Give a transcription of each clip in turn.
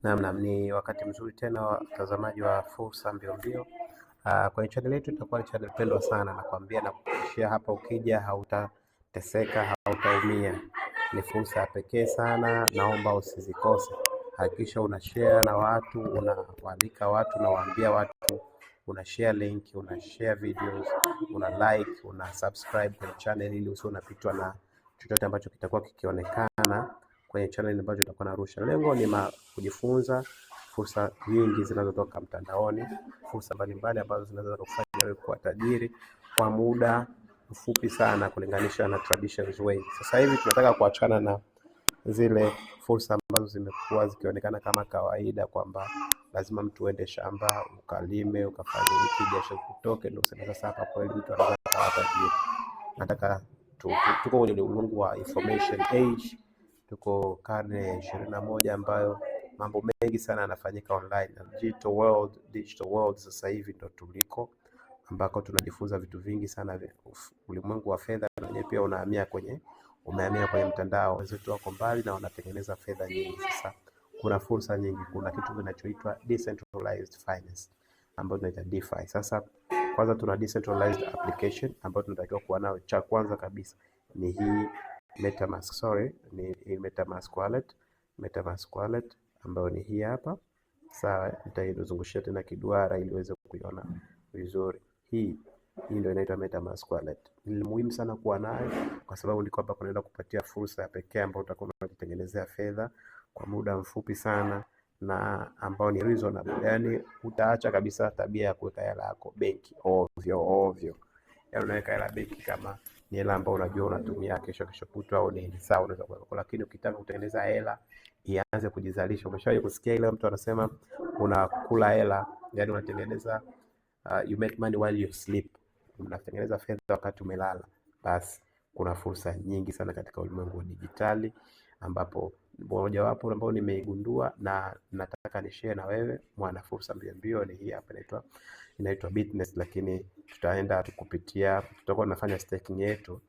Naam, ni wakati mzuri tena watazamaji wa Fursa Mbio Mbio. Kwenye channel yetu itakuwa ni channel pendwa sana, nakwambia na kuhakikishia hapa ukija hautateseka, hautaumia. Ni fursa ya pekee sana, naomba usizikose. Hakikisha una share na watu, unawaalika watu, unawaambia watu, una share link, una share videos, una like, una subscribe kwenye channel ili usiwe unapitwa na chochote ambacho kitakuwa kikionekana kwenye channel ambayo tutakuwa narusha. Lengo ni kujifunza fursa nyingi zinazotoka mtandaoni, fursa mbalimbali ambazo zinaweza kufanya wewe kuwa tajiri kwa muda mfupi sana kulinganisha na traditions way. Sasa hivi tunataka kuachana na zile fursa ambazo zimekuwa zikionekana kama kawaida, kwamba lazima mtu uende shamba ukalime ukafanye hiki jasho kutoke ndio useme sasa hapa kweli mtu anaweza kuwa tajiri. Nataka tuko kwenye ulimwengu wa information age. Tuko karne ya 21 ambayo mambo mengi sana yanafanyika online. Digital world sasa hivi ndo tuliko, ambako tunajifunza vitu vingi sana. Ulimwengu wa fedha na wenyewe pia umehamia kwenye mtandao. Wenzetu wako mbali na wanatengeneza fedha nyingi. Sasa kuna fursa nyingi, kuna kitu kinachoitwa decentralized finance ambayo tunaita DeFi. Sasa kwanza tuna decentralized application ambayo tunatakiwa kuwa nayo. Cha kwanza kabisa ni hii MetaMask, ni MetaMask wallet ambayo ni hii hapa. Sawa, nitaizungushia tena kiduara ili uweze kuiona vizuri. Hii ndio inaitwa MetaMask wallet. Ni muhimu sana kuwa nayo kwa sababu ndiko hapa kunaenda kupatia fursa ya pekee ambayo utakuwa unajitengenezea fedha kwa muda mfupi sana na ambao ni reasonable. Yani utaacha kabisa tabia ya kuweka hela yako benki ovyo. Yaani unaweka hela benki kama ni hela ambayo unajua unatumia kesho kutwa au nini, sawa, unaweza kuweka. Lakini ukitaka kutengeneza hela ianze kujizalisha, umeshawahi kusikia ile mtu anasema unakula hela, yani unatengeneza you make money while you sleep, unatengeneza fedha wakati umelala. Basi kuna fursa nyingi sana katika ulimwengu wa dijitali, ambapo mojawapo ambao nimeigundua na nataka ni share na wewe mwana Fursa Mbio Mbio ni hii hapa, inaitwa Bitness. Lakini tutakuwa tunafanya staking yetu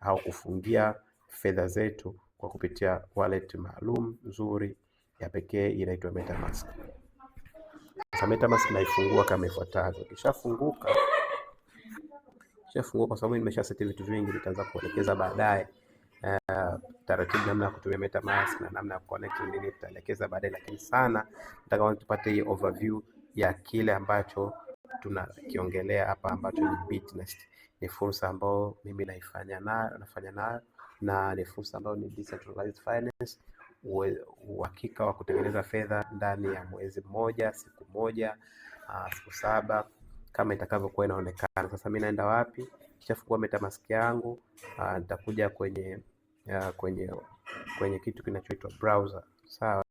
au kufungia fedha zetu kwa kupitia wallet maalum nzuri ya pekee inaitwa MetaMask. Sasa MetaMask naifungua kama ifuatavyo. Kishafunguka kwa sababu nimesha set vitu vingi, nitaanza kuelekeza baadaye taratibu namna ya kutumia MetaMask na namna ya connect nini nitaelekeza baadaye, lakini sana nataka tupate hii overview ya kile ambacho tunakiongelea hapa, ambacho ni Bitness. Ni fursa ambayo mimi nafanya nayo na ni fursa ambayo ni decentralized finance, uhakika wa kutengeneza fedha ndani ya mwezi mmoja, siku moja, siku 7 kama itakavyokuwa inaonekana. Sasa mimi naenda wapi? Nishafungua MetaMask yangu, nitakuja kwenye kitu kinachoitwa browser. Sawa,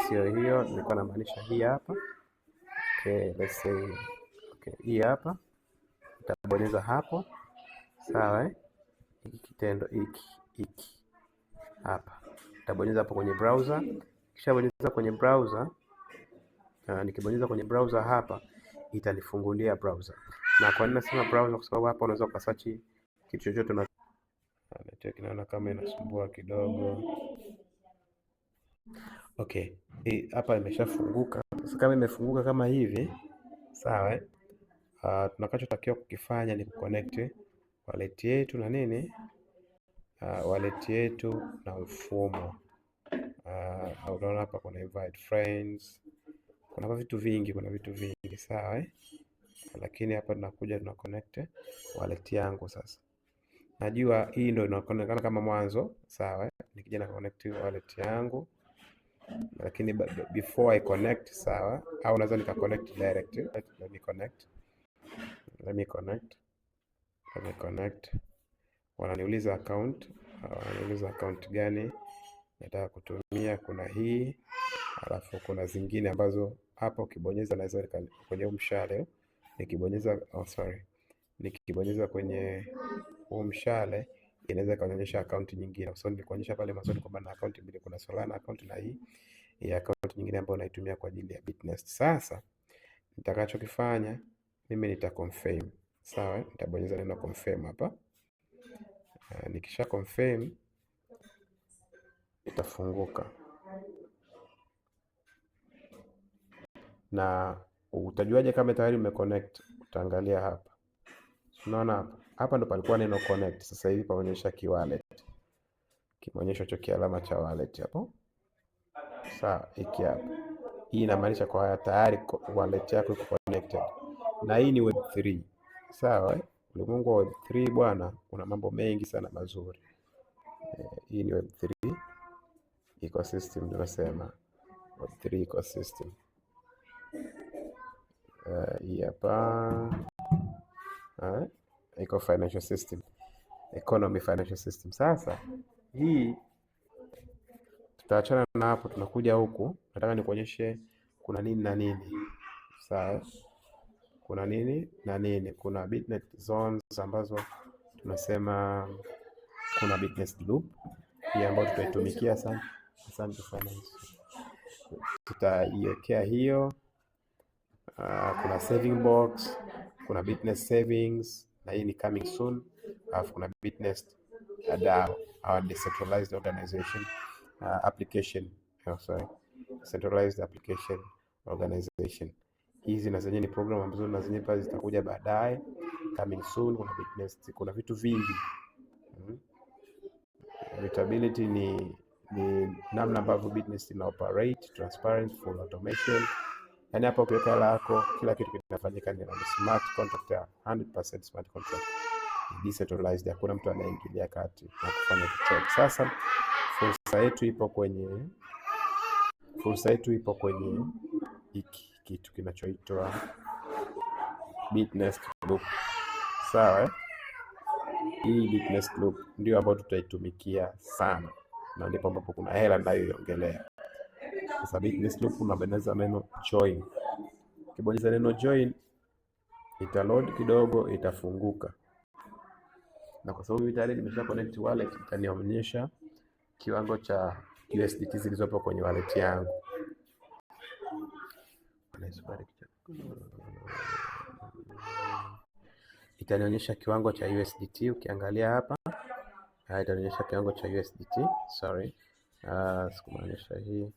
sio hiyo, nilikuwa namaanisha hii hapa. Okay, let's say hii hapa. Nitabonyeza hapo. Sawa, hiki kitendo hiki hapa. Nitabonyeza hapo kwenye browser. Kisha bonyeza kwenye browser. Nikibonyeza kwenye browser hapa itanifungulia browser. Na kwa nini nasema browser? Kwa sababu hapa unaweza ukasearch kitu chochote na naona kama inasumbua kidogo. Okay, hapa imeshafunguka. Sasa kama imefunguka kama hivi, sawa, tunakachotakiwa kukifanya ni kuconnect wallet yetu na nini, wallet yetu na mfumo. Unaona hapa kuna invite friends, kuna vitu vingi, sawa. Lakini hapa tunakuja tuna connect wallet yangu. Sasa najua hii ndio inaonekana kama mwanzo, sawa. Nikija na connect wallet yangu, lakini before I connect, sawa, au naweza nika connect direct. Let me connect. Wananiuliza account gani nataka kutumia. Kuna hii, alafu kuna zingine ambazo hapo ukibonyeza naweza kwenye mshale, nikibonyeza kwenye mshale inaweza kaonyesha account nyingine. So nilikuonyesha pale mwanzo kwamba na account mbili, kuna Solana account na hii account nyingine ambayo naitumia kwa ajili ya Bitness. Sasa nitakachokifanya mimi confirm. Sawa, nitabonyeza neno confirm hapa. Nikisha confirm itafunguka. Na utajuaje kama tayari umeconnect? Utaangalia hapa, unaona hapa, hapa ndo palikuwa neno connect. Sasa hivi paonyesha wallet, kimeonyesha hicho kialama cha wallet hapo. Sawa, hiki hapa, hii inamaanisha kwa tayari wallet yako iko connected, na hii ni Web3. Sawa, ulimwengu wa Web3 bwana, kuna mambo mengi sana mazuri. Hii ni Web3 ecosystem, tunasema Web3 ecosystem. Hii hapa iko financial system, economy financial system. Sasa hii tutaachana na hapo, tunakuja huku, nataka nikuonyeshe kuna nini na nini. Sawa, kuna nini na nini. Kuna Bitnet zones ambazo tunasema, kuna Bitnet loop hii ambayo tutaitumikia sana. Asante sana, tutaiwekea hiyo. Kuna saving box, kuna Bitnet savings, na hii ni coming soon. Alafu kuna Bitnet DAO, our decentralized organization application, centralized application organization. Hizi na zenyewe ni program ambazo na zenyewe pale zitakuja baadaye, coming soon. Kuna Bitnet, kuna vitu vingi. Immutability ni namna ambavyo Bitnet ina operate, transparent, full automation. Yani hapa ukiweka hela yako, kila kitu kinafanyika ni smart contract, 100% smart contract, decentralized, hakuna mtu anaingilia kati na kufanya chochote. Sasa fursa yetu ipo kwenye hiki kitu kinachoitwa Bitnet loop. Sawa, hii Bitnet loop ndio ambayo tutaitumikia sana, na ndipo ambapo kuna hela ninayoiongelea. Sasa Bitnet loop unabonyeza neno join. Ukibonyeza neno join, ita load kidogo, itafunguka. Na kwa sababu tayari nimesha connect wallet, itanionyesha kiwango cha USDT zilizopo kwenye wallet yangu. Itanionyesha kiwango cha USDT. Ukiangalia hapa, itanionyesha kiwango cha USDT. Sorry, sikumaanisha hii.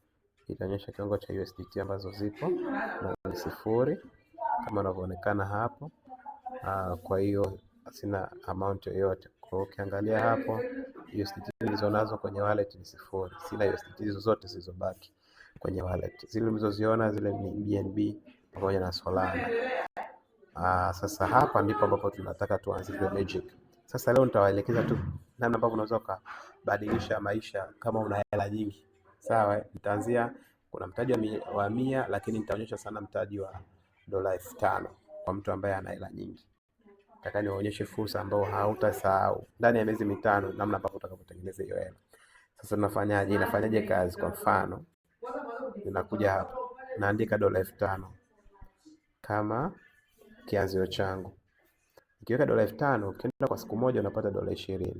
Itaonyesha kiwango cha USDT ambazo zipo na ni 0 kama inavyoonekana hapo. Kwa hiyo sina amount yoyote. Kwa hiyo ukiangalia hapo, USDT nilizonazo kwenye wallet ni 0. Sina USDT zozote zilizobaki kwenye wallet. Zile nilizoziona zile ni BNB pamoja na Solana. Sasa hapa ndipo ambapo tunataka tuanze the magic. Sasa leo nitawaelekeza tu namna ambavyo unaweza kubadilisha maisha kama una hela nyingi. Sawa, nitaanzia, kuna mtaji wa 100, lakini nitaonyesha sana mtaji wa $5,000 kwa mtu ambaye ana hela nyingi. Nataka niwaonyeshe fursa ambayo hautasahau ndani ya miezi 5, namna ambavyo utakapotengeneza hiyo hela. Sasa tunafanyaje? Inafanyaje kazi? Kwa mfano, ninakuja hapa, naandika $5,000 kama kianzio changu. Ukiweka $5,000, ukienda kwa siku moja unapata $20.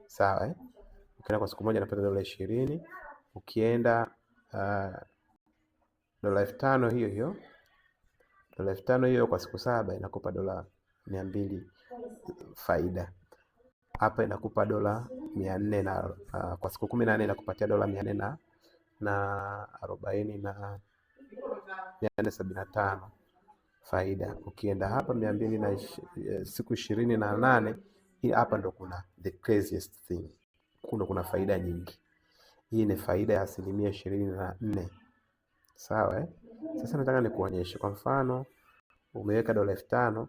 Sawa, ukienda kwa siku moja unapata $20. Ukienda $5,000 hiyo $5,000 hiyo kwa siku 7 inakupa $200 faida. Hapa inakupa $400 na kwa siku 14 inakupatia $440 na $475 faida. Ukienda hapa 200 na siku 28, hii hapa ndo kuna the craziest thing. Kuna faida nyingi. Hii ni faida ya 24%. Sawa, Sasa nataka nikuonyeshe. Kwa mfano, umeweka $5,000,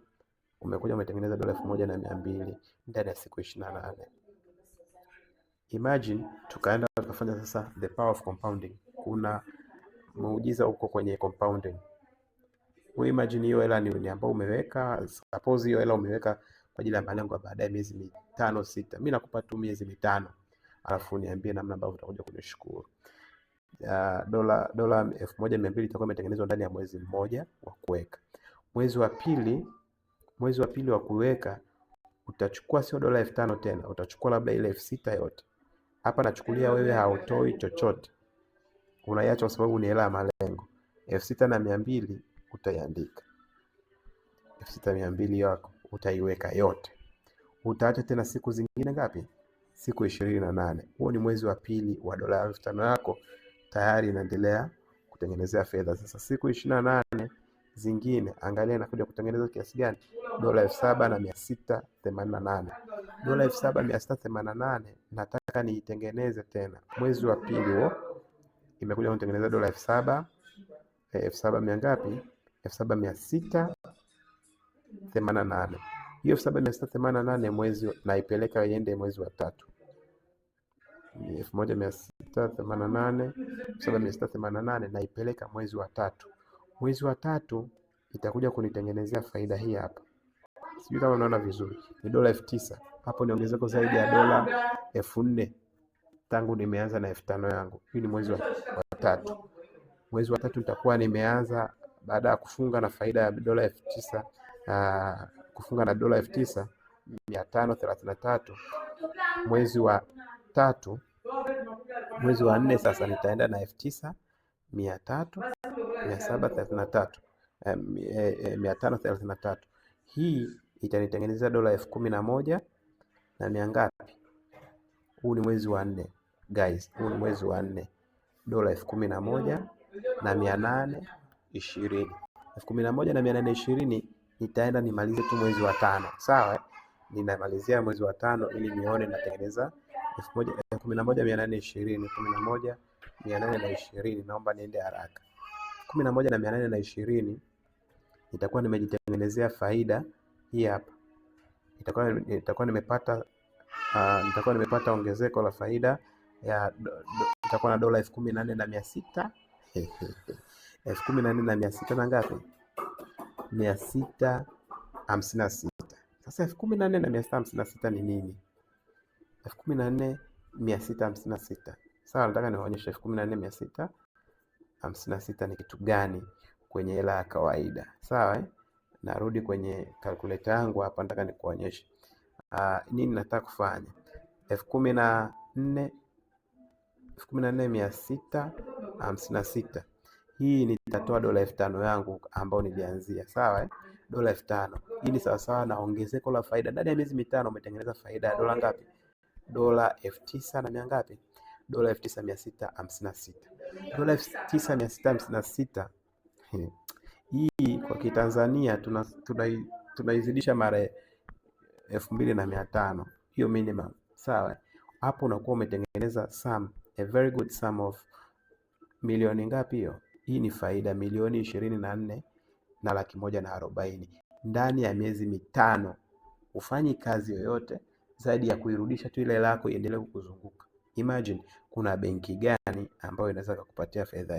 umekuja umetengeneza $1,200 ndani ya siku 28. Imagine tukaenda tukafanya sasa the power of compounding. Kuna muujiza uko kwenye compounding. Imagine hiyo hela ni ambayo umeweka, suppose hiyo hela umeweka kwa ajili ya malengo baadaye miezi 5 6. Mimi nakupa tu miezi 5, alafu niambie namna ambavyo utakuja kunishukuru. Dola 1,200 itakuwa imetengenezwa ndani ya mwezi mmoja wa kuweka. Mwezi wa pili wa kuweka utachukua sio $5,000 tena, utachukua labda ile 6,000 yote. Hapa nachukulia wewe hautoi chochote, unaiacha kwa sababu ni hela ya malengo. 6,200 utaiandika, 6,200 yako utaiweka yote. Utaacha tena siku zingine ngapi? Siku 28. Huo ni mwezi wa pili wa $5,000 yako tayari inaendelea kutengenezea fedha. Sasa siku 28 zingine, angalia inakuja kutengeneza kiasi gani? Dola 7688. Dola 7688 nataka niitengeneze tena mwezi wa pili huo, imekuja kutengeneza dola 7000 mia ngapi? 7688. Hiyo 7688 mwezi naipeleka iende mwezi wa tatu. 1688 7688 naipeleka mwezi wa tatu. Mwezi wa tatu itakuja kunitengenezea faida hii hapa. Sijui kama unaona vizuri. Ni dola 9000. Hapo ni ongezeko zaidi ya dola 4000 tangu nimeanza na 5000 yangu. Hii ni mwezi wa tatu. Mwezi wa tatu nitakuwa nimeanza baada ya kufunga na faida ya dola 9000, kufunga na dola 9533. Mwezi wa tatu, mwezi wa 4 sasa nitaenda na 533. Hii itanitengenezea dola 11000 na mia ngapi? Huu ni mwezi wa 4 guys, huu ni mwezi wa 4, dola 11820. 11820 nitaenda nimalize tu mwezi wa 5, sawa? Ninamalizia mwezi wa 5 ili nione natengeneza 11820. 11820, naomba niende haraka. 11820 nitakuwa nimejitengenezea faida hii hapa. Nitakuwa nimepata ongezeko la faida ya itakuwa na dola 14600. 14600 na ngapi? 656. Sasa 14656 ni nini? 14656. Sawa, nataka niwaonyeshe 14656 ni kitu gani kwenye hela ya kawaida. Sawa, narudi kwenye calculator yangu hapa, nataka nikuonyeshe nini nataka kufanya. 14656. Hii nitatoa dola 5000 yangu ambayo nilianzia, sawa? Dola 5000. Hii ni sawa sawa na ongezeko la faida. Ndani ya miezi mitano umetengeneza faida ya dola ngapi? Dola 9000 na mia ngapi? Dola 9656. Dola 9656. Hii kwa Kitanzania tunaizidisha mara 2500. Hiyo minimum, sawa? Hapo unakuwa umetengeneza sum, a very good sum of milioni ngapi hiyo? Hii ni faida milioni 24,140 ndani ya miezi mitano. Ufanyi kazi yoyote zaidi ya kuirudisha tu ile lako iendelee kukuzunguka. Imagine kuna benki gani ambayo inaweza kukupatia fedha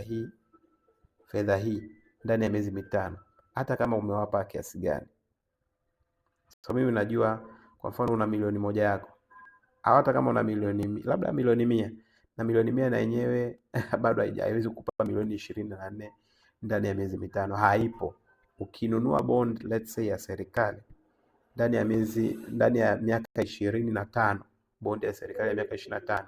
hii ndani ya miezi mitano, hata kama umewapa kiasi gani? So mimi najua kwa mfano una milioni moja yako, au hata kama una milioni labda milioni 100, na milioni 100 na yenyewe bado haiwezi kukupa milioni 24 ndani ya miezi mitano. Haipo. Ukinunua bond let's say ya serikali ndani ya miaka 25, bond ya serikali ya miaka 25,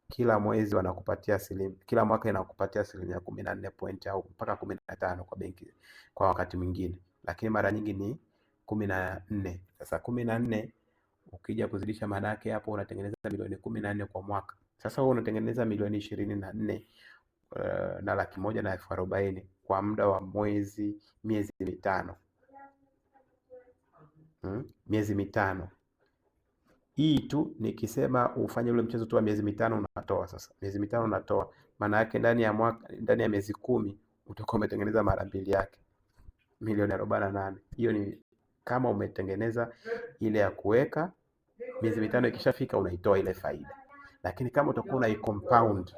kila mwezi wanakupatia kila mwaka inakupatia 14 point au mpaka 15 kwa benki kwa wakati mwingine, lakini mara nyingi ni 14. Sasa 14 ukija kuzidisha maana yake hapo unatengeneza milioni 14 kwa mwaka. Sasa wewe unatengeneza milioni 24 na 140,000 kwa muda wa miezi mitano. Miezi mitano. Hii tu nikisema ufanye ule mchezo tu wa miezi mitano unatoa. Sasa miezi mitano unatoa, maana yake ndani ya miezi 10 utakuwa umetengeneza mara 2 yake, milioni 48. Hiyo ni kama umetengeneza ile ya kuweka. Miezi mitano ikishafika unaitoa ile faida, lakini kama utakuwa una compound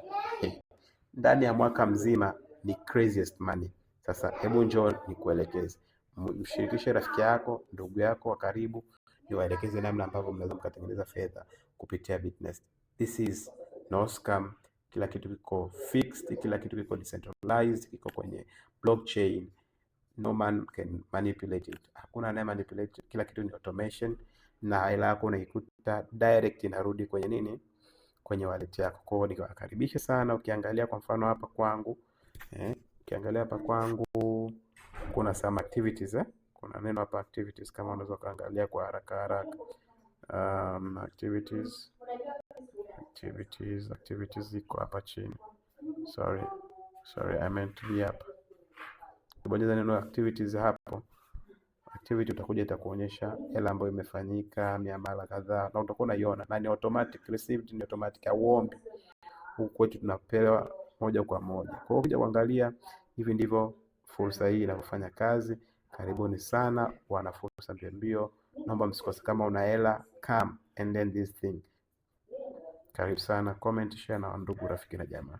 ndani ya mwaka mzima ni craziest money. Sasa hebu njoo nikuelekeze, mshirikishe rafiki yako, ndugu yako wa karibu, niwaelekeze namna ambavyo mnaweza mkatengeneza fedha kupitia Bitnest. This is no scam. Kila kitu kiko fixed, kila kitu kiko decentralized, kiko kwenye blockchain. No man can manipulate it. Hakuna anaye manipulate it. Kila kitu ni automation, na hela yako unaikuta direct inarudi kwenye nini? Kwenye wallet yako. Kwa hiyo nikawakaribisha sana. Ukiangalia kwa mfano hapa kwangu, kuna some activities kuna neno hapa activities, kama unaweza kaangalia kwa haraka. Activities ziko hapa chini. Sorry. Sorry, I meant hii hapa. Ukibonyeza neno activities hapo, activity utakuja itakuonyesha hela ambayo imefanyika, miamala kadhaa, na utakuwa unaiona na ni automatic received, ni automatic, auombi. Huku kwetu tunapewa moja kwa moja. Kwa hiyo ukija kuangalia, hivi ndivyo fursa hii inavyofanya kazi. Karibuni sana wana Fursa Mbio. Naomba msikose, kama una hela, come and learn this thing. Karibu sana, comment, share na ndugu, rafiki na jamaa.